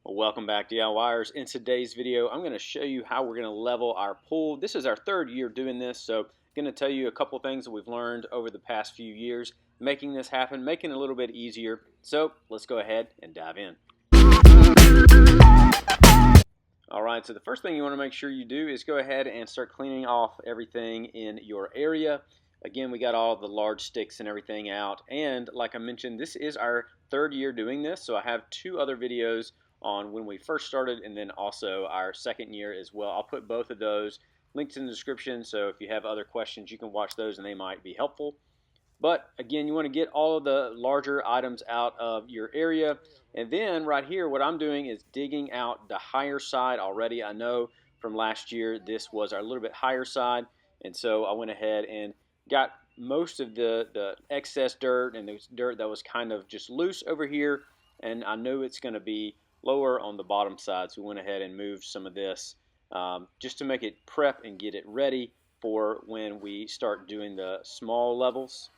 Well, welcome back DIYers. In today's video, I'm going to show you how we're going to level our pool. This is our third year doing this, so I'm going to tell you a couple things that we've learned over the past few years, making this happen, making it a little bit easier. So let's go ahead and dive in. Alright, so the first thing you want to make sure you do is go ahead and start cleaning off everything in your area. Again, we got all the large sticks and everything out, and like I mentioned, this is our third year doing this, so I have two other videos on when we first started and then also our second year as well. I'll put both of those linked in the description, so if you have other questions you can watch those and they might be helpful. But again, you want to get all of the larger items out of your area. And then right here, what I'm doing is digging out the higher side already. I know from last year this was our little bit higher side, and so I went ahead and got most of the excess dirt and the dirt that was kind of just loose over here, and I knew it's going to be lower on the bottom side, so we went ahead and moved some of this just to make it prep and get it ready for when we start doing the small levels.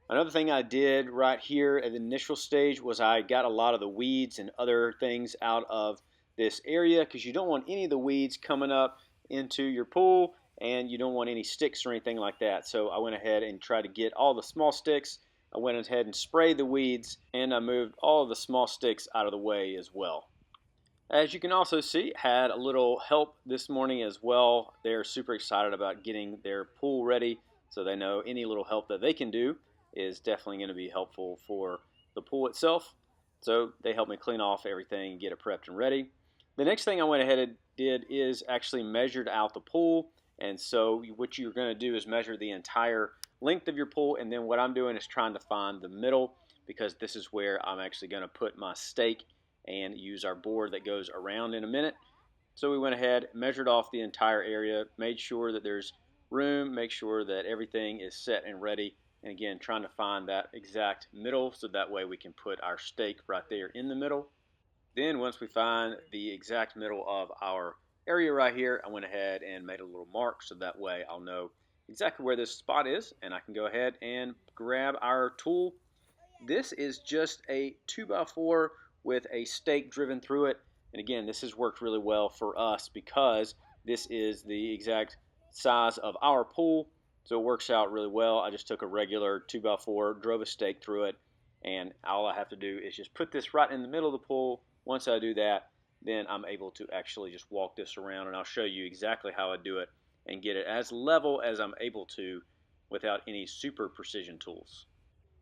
Another thing I did right here at the initial stage was I got a lot of the weeds and other things out of this area, because you don't want any of the weeds coming up into your pool, and you don't want any sticks or anything like that. So I went ahead and tried to get all the small sticks. I went ahead and sprayed the weeds, and I moved all of the small sticks out of the way as well. As you can also see, had a little help this morning as well. They're super excited about getting their pool ready, so they know any little help that they can do is definitely going to be helpful for the pool itself. So they helped me clean off everything, get it prepped and ready. The next thing I went ahead and did is actually measured out the pool. And so what you're going to do is measure the entire length of your pool, and then what I'm doing is trying to find the middle, because this is where I'm actually going to put my stake and use our board that goes around in a minute. So we went ahead, measured off the entire area, made sure that there's room, make sure that everything is set and ready, and again, trying to find that exact middle so that way we can put our stake right there in the middle. Then once we find the exact middle of our area right here, I went ahead and made a little mark so that way I'll know exactly where this spot is, and I can go ahead and grab our tool. This is just a 2x4 with a stake driven through it, and again, this has worked really well for us because this is the exact size of our pool, so it works out really well. I just took a regular 2x4, drove a stake through it, and all I have to do is just put this right in the middle of the pool. Once I do that, then I'm able to actually just walk this around, and I'll show you exactly how I do it and get it as level as I'm able to without any super precision tools.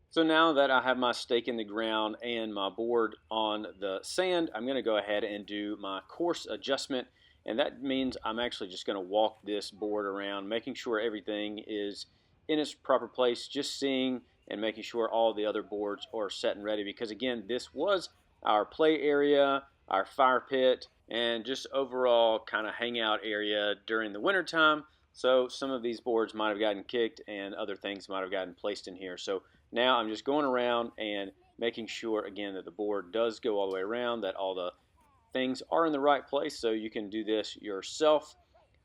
So now that I have my stake in the ground and my board on the sand, I'm going to go ahead and do my course adjustment, and that means I'm actually just going to walk this board around, making sure everything is in its proper place, just seeing and making sure all the other boards are set and ready, because again, this was our play area, our fire pit, and just overall kind of hangout area during the winter time. So some of these boards might have gotten kicked and other things might have gotten placed in here. So now I'm just going around and making sure again that the board does go all the way around, that all the things are in the right place, so you can do this yourself.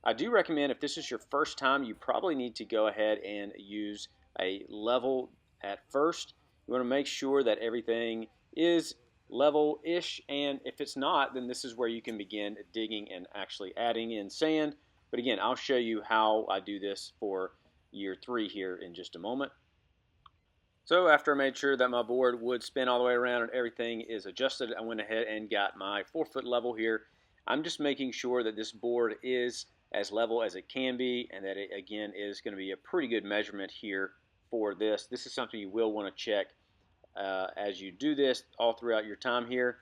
I do recommend, if this is your first time, you probably need to go ahead and use a level at first. You want to make sure that everything is level-ish, and if it's not, then this is where you can begin digging and actually adding in sand. But again, I'll show you how I do this for year 3 here in just a moment. So after I made sure that my board would spin all the way around and everything is adjusted, I went ahead and got my 4-foot level here. I'm just making sure that this board is as level as it can be, and that it again is going to be a pretty good measurement here for this. This is something you will want to check as you do this all throughout your time here.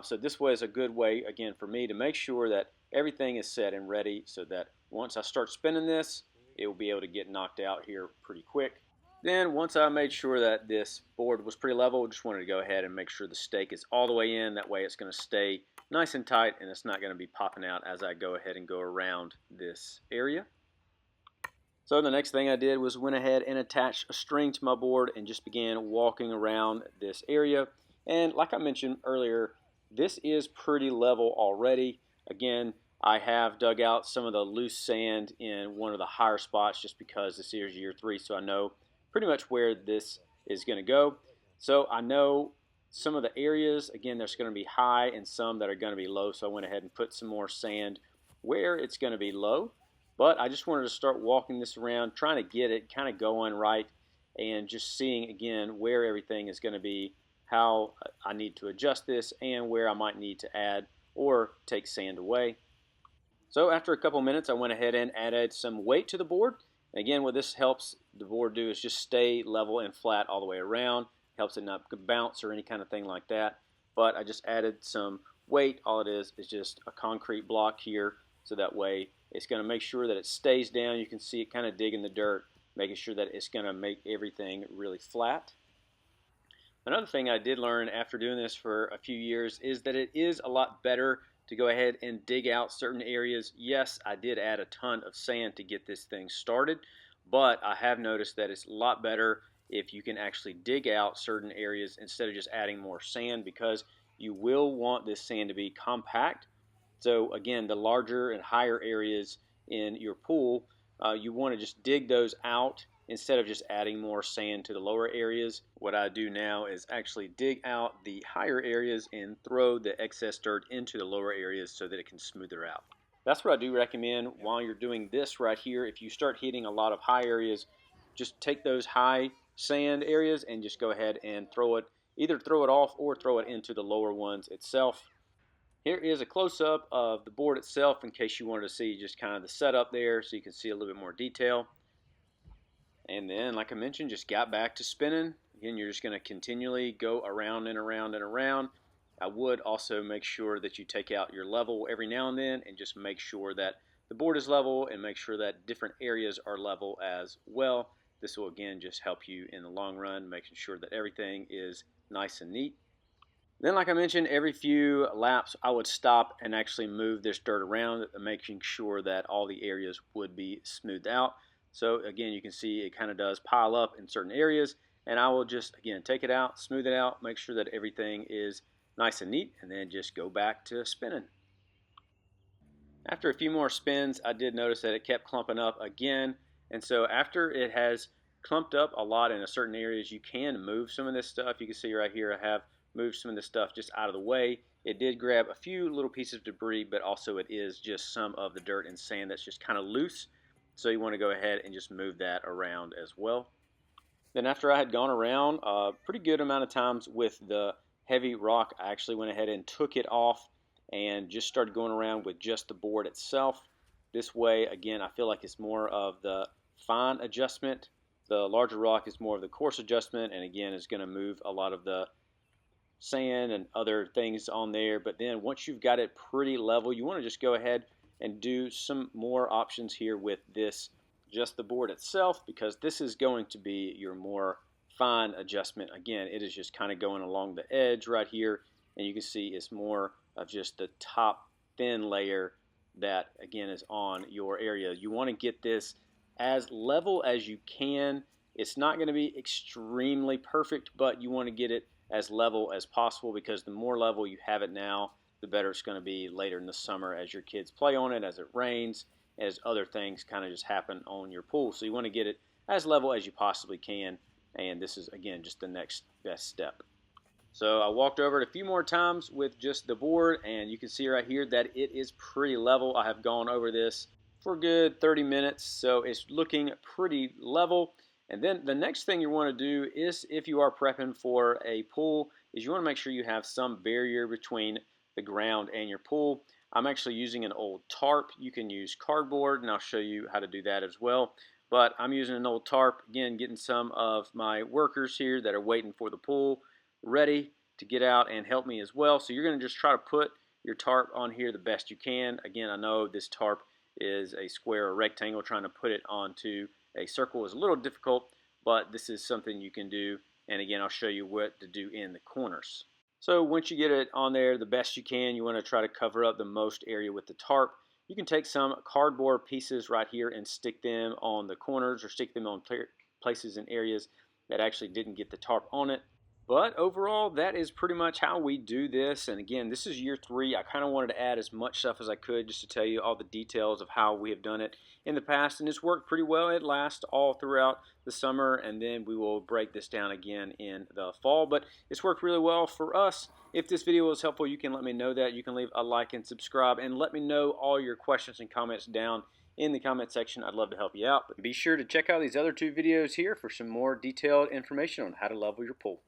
So this was a good way, again, for me to make sure that everything is set and ready, so that once I start spinning this, it will be able to get knocked out here pretty quick. Then once I made sure that this board was pretty level, just wanted to go ahead and make sure the stake is all the way in. That way it's going to stay nice and tight, and it's not going to be popping out as I go ahead and go around this area. So the next thing I did was went ahead and attached a string to my board and just began walking around this area. And like I mentioned earlier, this is pretty level already. Again, I have dug out some of the loose sand in one of the higher spots just because this is year 3, so I know pretty much where this is going to go. So I know some of the areas, again, there's going to be high and some that are going to be low, so I went ahead and put some more sand where it's going to be low. But I just wanted to start walking this around, trying to get it kind of going right, and just seeing again where everything is going to be, how I need to adjust this, and where I might need to add or take sand away. So after a couple minutes, I went ahead and added some weight to the board. And again, what this helps the board do is just stay level and flat all the way around. Helps it not bounce or any kind of thing like that. But I just added some weight. All it is just a concrete block here. So that way it's going to make sure that it stays down. You can see it kind of dig in the dirt, making sure that it's going to make everything really flat. Another thing I did learn after doing this for a few years is that it is a lot better to go ahead and dig out certain areas. Yes, I did add a ton of sand to get this thing started, but I have noticed that it's a lot better if you can actually dig out certain areas instead of just adding more sand, because you will want this sand to be compact. So again, the larger and higher areas in your pool, you want to just dig those out instead of just adding more sand to the lower areas. What I do now is actually dig out the higher areas and throw the excess dirt into the lower areas so that it can smoother out. That's what I do recommend while you're doing this right here. If you start hitting a lot of high areas, just take those high sand areas and just go ahead and throw it, either throw it off or throw it into the lower ones itself. Here is a close-up of the board itself in case you wanted to see just kind of the setup there so you can see a little bit more detail. And then, like I mentioned, just got back to spinning. Again, you're just going to continually go around and around and around. I would also make sure that you take out your level every now and then and just make sure that the board is level and make sure that different areas are level as well. This will, again, just help you in the long run, making sure that everything is nice and neat. Then, like I mentioned, every few laps I would stop and actually move this dirt around, making sure that all the areas would be smoothed out. So again, you can see it kind of does pile up in certain areas, and I will just, again, take it out, smooth it out, make sure that everything is nice and neat, and then just go back to spinning. After a few more spins, I did notice that it kept clumping up again, and so after it has clumped up a lot in certain areas, you can move some of this stuff. You can see right here I have moved some of this stuff just out of the way. It did grab a few little pieces of debris, but also it is just some of the dirt and sand that's just kind of loose. So you want to go ahead and just move that around as well. Then after I had gone around a pretty good amount of times with the heavy rock, I actually went ahead and took it off and just started going around with just the board itself. This way, again, I feel like it's more of the fine adjustment. The larger rock is more of the coarse adjustment, and again, is going to move a lot of the sand and other things on there. But then once you've got it pretty level, you want to just go ahead and do some more options here with this, just the board itself, because this is going to be your more fine adjustment. Again, it is just kind of going along the edge right here, and you can see it's more of just the top thin layer that again is on your area. You want to get this as level as you can. It's not going to be extremely perfect, but you want to get it as level as possible, because the more level you have it now, the better it's going to be later in the summer as your kids play on it, as it rains, as other things kind of just happen on your pool. So you want to get it as level as you possibly can, and this is, again, just the next best step. So I walked over it a few more times with just the board, and you can see right here that it is pretty level. I have gone over this for a good 30 minutes, so it's looking pretty level. And then the next thing you want to do is, if you are prepping for a pool, is you want to make sure you have some barrier between the ground and your pool. I'm actually using an old tarp. You can use cardboard, and I'll show you how to do that as well. But I'm using an old tarp, again, getting some of my workers here that are waiting for the pool ready to get out and help me as well. So you're going to just try to put your tarp on here the best you can. Again, I know this tarp is a square or rectangle. Trying to put it onto a circle is a little difficult, but this is something you can do. And again, I'll show you what to do in the corners. So once you get it on there the best you can, you want to try to cover up the most area with the tarp. You can take some cardboard pieces right here and stick them on the corners, or stick them on places and areas that actually didn't get the tarp on it. But overall, that is pretty much how we do this. And again, this is year 3. I kind of wanted to add as much stuff as I could just to tell you all the details of how we have done it in the past. And it's worked pretty well. It lasts all throughout the summer, and then we will break this down again in the fall. But it's worked really well for us. If this video was helpful, you can let me know that. You can leave a like and subscribe, and let me know all your questions and comments down in the comment section. I'd love to help you out. But be sure to check out these other 2 videos here for some more detailed information on how to level your pool.